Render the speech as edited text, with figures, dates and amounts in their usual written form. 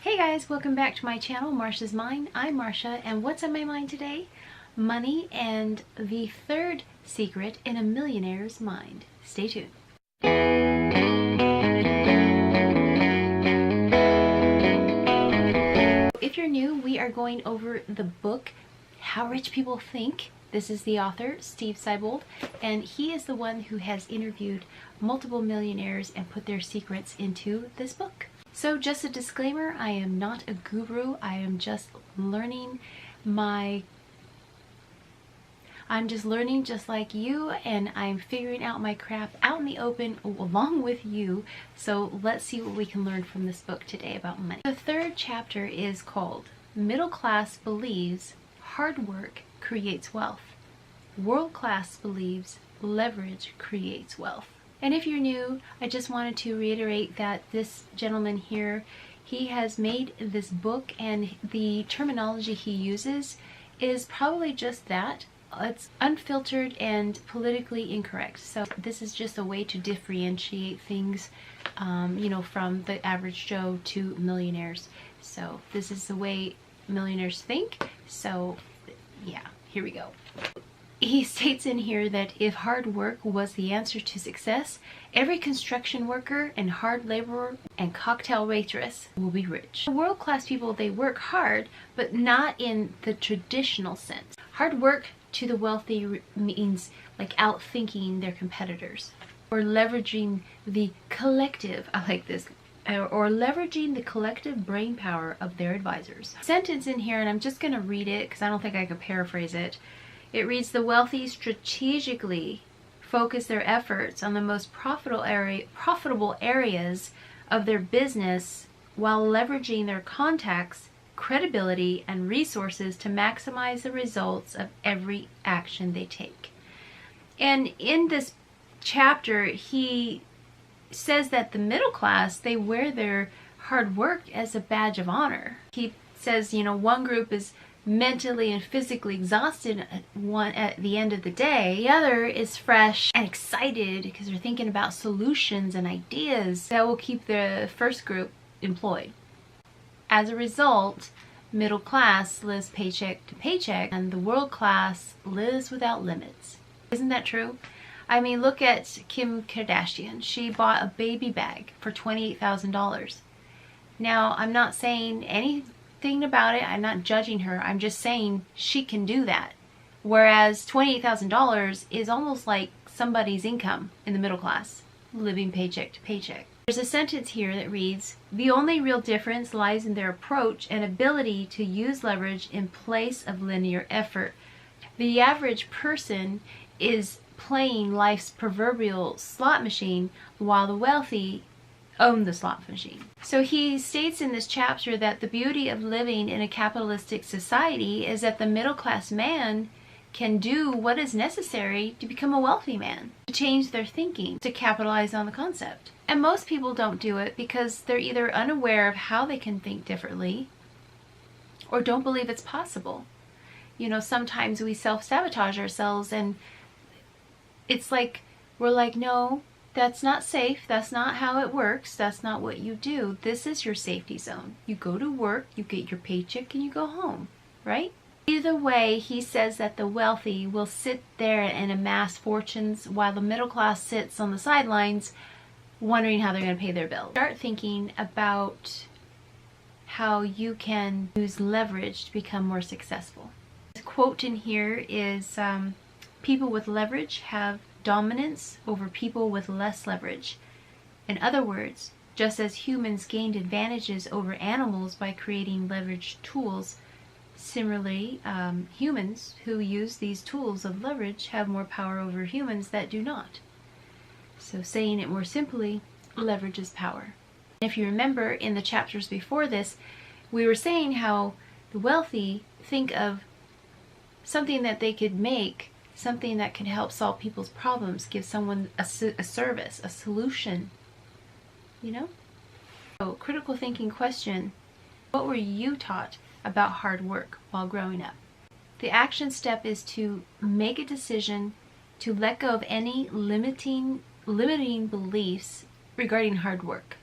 Hey guys, welcome back to my channel, Marsha's Mind. I'm Marsha, and what's on my mind today? Money and the third secret in a millionaire's mind. Stay tuned. If you're new, we are going over the book, How Rich People Think. This is the author, Steve Siebold, and he is the one who has interviewed multiple millionaires and put their secrets into this book. So just a disclaimer, I am not a guru. I am just learning I'm just learning just like you, and I'm figuring out my craft out in the open along with you. So let's see what we can learn from this book today about money. The third chapter is called Middle Class Believes Hard Work Creates Wealth. World Class believes leverage creates wealth. And if you're new, I just wanted to reiterate that this gentleman here, he has made this book, and the terminology he uses is probably just that. It's unfiltered and politically incorrect. So this is just a way to differentiate things, from the average Joe to millionaires. So this is the way millionaires think. So yeah, here we go. He states in here that if hard work was the answer to success, every construction worker and hard laborer and cocktail waitress will be rich. World-class people, they work hard, but not in the traditional sense. Hard work to the wealthy means like outthinking their competitors, or leveraging the collective, I like this, or leveraging the collective brain power of their advisors. Sentence in here, and I'm just going to read it because I don't think I could paraphrase it. It reads, the wealthy strategically focus their efforts on the most profitable areas of their business while leveraging their contacts, credibility, and resources to maximize the results of every action they take. And in this chapter, he says that the middle class, they wear their hard work as a badge of honor. He says, one group is mentally and physically exhausted at the end of the day. The other is fresh and excited because they're thinking about solutions and ideas that will keep the first group employed. As a result, middle class lives paycheck to paycheck, and the world class lives without limits. Isn't that true? I mean, look at Kim Kardashian. She bought a baby bag for $28,000. Now, I'm not saying anything about it. I'm not judging her. I'm just saying she can do that. Whereas $28,000 is almost like somebody's income in the middle class, living paycheck to paycheck. There's a sentence here that reads, the only real difference lies in their approach and ability to use leverage in place of linear effort. The average person is playing life's proverbial slot machine, while the wealthy own the slot machine. So he states in this chapter that the beauty of living in a capitalistic society is that the middle class man can do what is necessary to become a wealthy man, to change their thinking, to capitalize on the concept. And most people don't do it because they're either unaware of how they can think differently or don't believe it's possible. Sometimes we self-sabotage ourselves, and it's like, we're like, no, that's not safe. That's not how it works. That's not what you do. This is your safety zone. You go to work, you get your paycheck, and you go home, right? Either way, he says that the wealthy will sit there and amass fortunes while the middle class sits on the sidelines wondering how they're going to pay their bills. Start thinking about how you can use leverage to become more successful. The quote in here is, people with leverage have dominance over people with less leverage. In other words, just as humans gained advantages over animals by creating leveraged tools, similarly, humans who use these tools of leverage have more power over humans that do not. So saying it more simply, leverage is power. If you remember in the chapters before this, we were saying how the wealthy think of something that they could make, something that can help solve people's problems, give someone a service, a solution, So, critical thinking question, what were you taught about hard work while growing up? The action step is to make a decision to let go of any limiting beliefs regarding hard work.